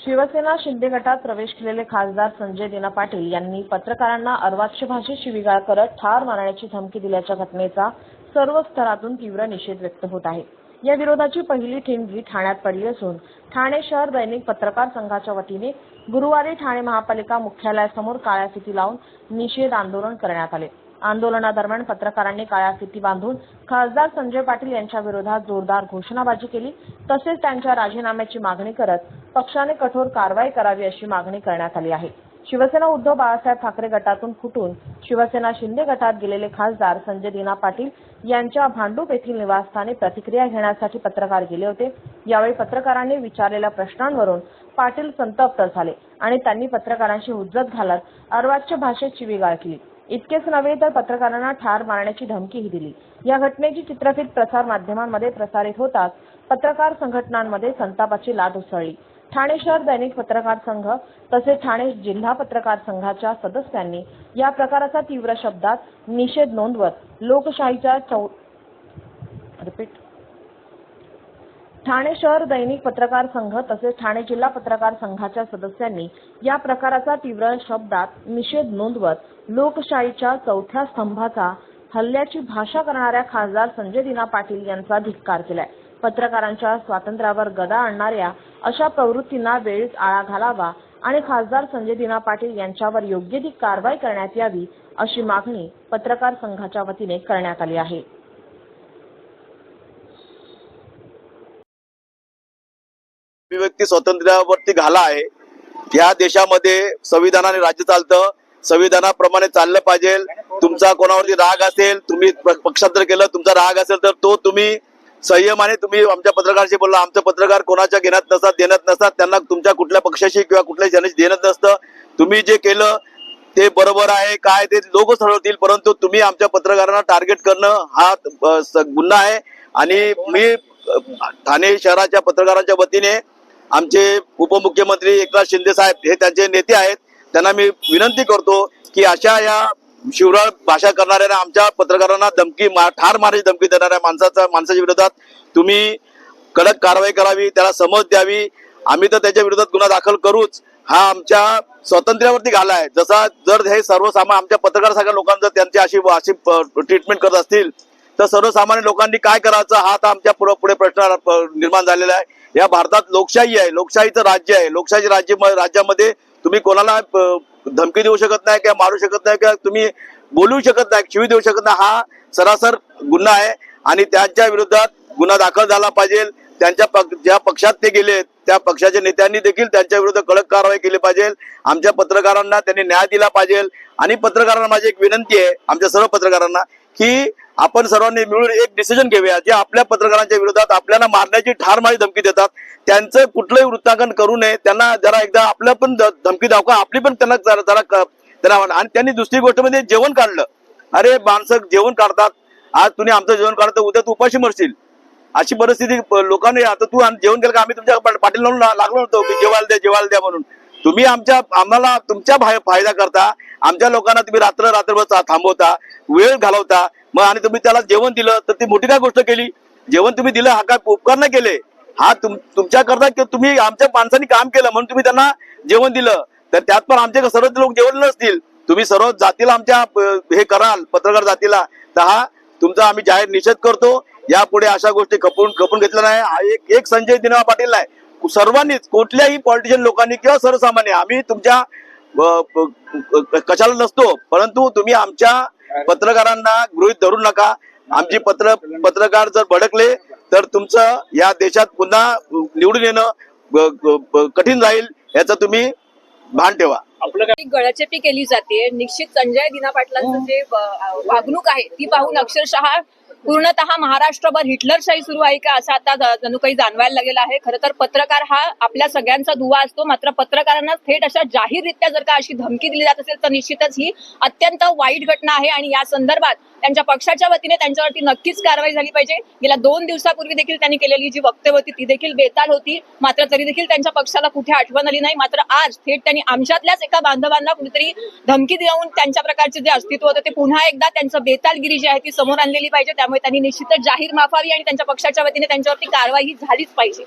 शिवसेना शिंदे गटात प्रवेश केलेले खासदार संजय दिना पाटील यांनी पत्रकारांना अर्वाच्य भाषेत शिवीगाळ करत ठार मारण्याची धमकी दिल्याच्या घटनेचा सर्व स्तरातून तीव्र निषेध व्यक्त होत आहे। या विरोधाची पहिली ठिणगी ठाण्यात पडली असून ठाणे शहर दैनिक पत्रकार संघाच्या वतीने गुरुवारी ठाणे महापालिका मुख्यालयासमोर काळ्या फिती लावून निषेध आंदोलन करण्यात आले। आंदोलनादरम्यान पत्रकारांनी काळ्या फिती बांधून खासदार संजय पाटील यांच्या विरोधात जोरदार घोषणाबाजी केली। तसेच त्यांच्या राजीनाम्याची मागणी करत पक्षाने कठोर कारवाई करावी अशी मागणी करण्यात आली आहे। शिवसेना उद्धव बाळासाहेब ठाकरे गटातून फुटून शिवसेना शिंदे गटात गेलेले खासदार संजय दिना पाटील यांच्या भांडूप येथील निवासस्थानी प्रतिक्रिया घेण्यासाठी पत्रकार गेले होते। यावेळी पत्रकारांनी विचारलेल्या प्रश्नांवरून पाटील संतप्त झाले आणि त्यांनी पत्रकारांशी हुज्जत घालत अर्वाच्य भाषेत शिवीगाळ केली। इतकेच नव्हे तर पत्रकारांना ठार मारण्याची धमकीही दिली। या घटनेची चित्रफित प्रसार माध्यमांमध्ये प्रसारित होताच पत्रकार संघटनांमध्ये संतापाची लाट उसळली। ठाणे शहर दैनिक पत्रकार संघ तसेच ठाणे जिल्हा पत्रकार संघाच्या सदस्यांनी या प्रकाराचा तीव्र शब्दात निषेध नोंदवत लोकशाहीच्या ठाणे शहर दैनिक पत्रकार संघ तसेच ठाणे जिल्हा पत्रकार संघाच्या सदस्यांनी या प्रकाराचा तीव्र शब्दात निषेध नोंदवत लोकशाहीच्या चौथ्या स्तंभाचा हल्ल्याची भाषा करणाऱ्या खासदार संजय दिना पाटील यांचा धिक्कार केलाय। पत्रकारांच्या स्वातंत्र्यावर गदा आणणाऱ्या अशा प्रवृत्तींना वेळीच आळा घालावा आणि खासदार संजय दिना पाटील यांच्यावर योग्य ती कारवाई करण्यात यावी अशी मागणी पत्रकार संघाच्या वतीने करण्यात आली आहे। अभिव्यक्ती स्वातंत्र्यावरती घाला आहे। या देशामध्ये संविधानाने राज्य चालतं, संविधानाप्रमाणे चाललं पाहिजे। तुमचा कोणावरती राग असेल, तुम्ही पक्षांतर केलं, तुमचा राग असेल तर तो तुम्ही संयमाने तुम्ही आमच्या पत्रकाराशी बोलला। आमचे पत्रकार कोणाच्या घेण्यात नसतात, देण्यात नसतात, त्यांना तुमच्या कुठल्या पक्षाशी किंवा कुठल्या जनाशी देण्यात नसतं। तुम्ही जे केलं ते बरोबर आहे काय ते लोक ठरवतील, परंतु तुम्ही आमच्या पत्रकारांना टार्गेट करणं हा गुन्हा आहे। आणि मी ठाणे शहराच्या पत्रकारांच्या वतीने आमचे उपमुख्यमंत्री एकनाथ शिंदे साहेब हे त्यांचे नेते आहेत, त्यांना मी विनंती करतो की अशा या शिवराळ भाषा करणाऱ्या आमच्या पत्रकारांना ठार मारण्याची धमकी देणाऱ्या माणसाच्या विरोधात तुम्ही कडक कारवाई करावी, त्याला समज द्यावी। आम्ही तर त्याच्या विरोधात गुन्हा दाखल करूच। हा आमच्या स्वातंत्र्यावरती घाला आहे। जर हे सर्वसामान्य आमच्या पत्रकार सगळ्या लोकांना त्यांची अशी ट्रीटमेंट करत असतील तर सर्वसामान्य लोकांनी काय करायचं हा आता आमच्या पुढे प्रश्न निर्माण झालेला आहे। या भारतात लोकशाही आहे, लोकशाहीचं राज्य आहे। लोकशाही राज्यामध्ये तुम्ही कोणाला धमकी देऊ शकत नाही किंवा मारू शकत नाही किंवा तुम्ही बोलू शकत नाही, शिवी देऊ शकत नाही, हा सरासर गुन्हा आहे आणि त्यांच्या विरोधात गुन्हा दाखल झाला पाहिजे। ज्या पक्षात ते गेले त्या पक्षाच्या नेत्यांनी देखील त्यांच्या विरोधात कडक कारवाई केली पाहिजे। आमच्या पत्रकारांना त्यांनी न्याय दिला पाहिजे। आणि पत्रकारांना माझी एक विनंती आहे आमच्या सर्व पत्रकारांना की आपण सर्वांनी मिळून एक डिसिजन घेऊया। जे आपल्या पत्रकारांच्या विरोधात आपल्याला मारण्याची ठार मारण्याची धमकी देतात त्यांचं कुठलंही वृत्तांकन करू नये। त्यांना जरा एकदा आपल्या पण धमकी दाखवा, आपली पण त्यांना जरा आणि त्यांनी दुसरी गोष्ट म्हणजे जेवण काढलं। अरे माणसं जेवण काढतात, आज तुम्ही आमचं जेवण काढतं, उद्या तू उपाशी मरशील अशी परिस्थिती लोकांनी। आता तू जेवण केलं का आम्ही तुमच्या पाटील लावून लागलो होतो की जेवायला द्या म्हणून। तुम्ही आम्हाला तुमच्या फायदा करता, आमच्या लोकांना तुम्ही रात्रभर थांबवता, वेळ घालवता, मग आणि तुम्ही त्याला जेवण दिलं तर ती मोठी काय गोष्ट केली? जेवण तुम्ही दिलं हा काय उपकार नाही केले, हा तुमच्या करता की तुम्ही आमच्या माणसांनी काम केलं म्हणून तुम्ही त्यांना जेवण दिलं। तर त्यात पण आमचे सर्व लोक जेवण नसतील, तुम्ही सर्व जातीला आमच्या हे कराल पत्रकार जातीला, तर हा तुमचा आम्ही जाहीर निषेध करतो। यापुढे अशा गोष्टी खपून घेतल्या नाही। एक संजय दिना पाटील नाही, सर्वांनीच कुठल्याही पॉलिटिशियन लोकांनी किंवा सर्वसामान्य आम्ही तुमच्या कशाला नसतो, परंतु तुम्ही आमच्या पत्रकारांना गृहीत धरू नका। आमची पत्रकार जर भडकले तर तुमचं या देशात पुन्हा निवडून येणं कठीण राहील, याचा तुम्ही भान ठेवा। गळचेपी केली जाते। निश्चित संजय दिना पाटलांचं जे वागणूक आहे ती पाहून अक्षरशः पूर्णतः महाराष्ट्रभर हिटलरशाही सुरू आहे का असं आता जणू काही जाणवायला लागलेलं आहे। खरं तर पत्रकार हा आपल्या सगळ्यांचा दुवा असतो, मात्र पत्रकारांना थेट अशा जाहीररित्या जर का अशी धमकी दिली जात असेल तर निश्चितच ही अत्यंत वाईट घटना आहे आणि या संदर्भात त्यांच्या पक्षाच्या वतीने त्यांच्यावरती नक्कीच कारवाई झाली पाहिजे। गेल्या 2 दिवसापूर्वी देखील त्यांनी केलेली जी वक्तव्य होती ती देखील बेताल होती, मात्र तरी देखील त्यांच्या पक्षाला कुठे आठवण आली नाही। मात्र आज थेट त्यांनी आमच्यातल्याच एका बांधवांना कुठेतरी धमकी देऊन त्यांच्या प्रकारचे जे अस्तित्व होतं ते पुन्हा एकदा त्यांचं बेतालगिरी जी आहे ती समोर आणलेली पाहिजे। त्यामुळे त्यांनी निश्चितच जाहीर माफावी आणि त्यांच्या पक्षाच्या वतीने त्यांच्यावरती कारवाई झालीच पाहिजे।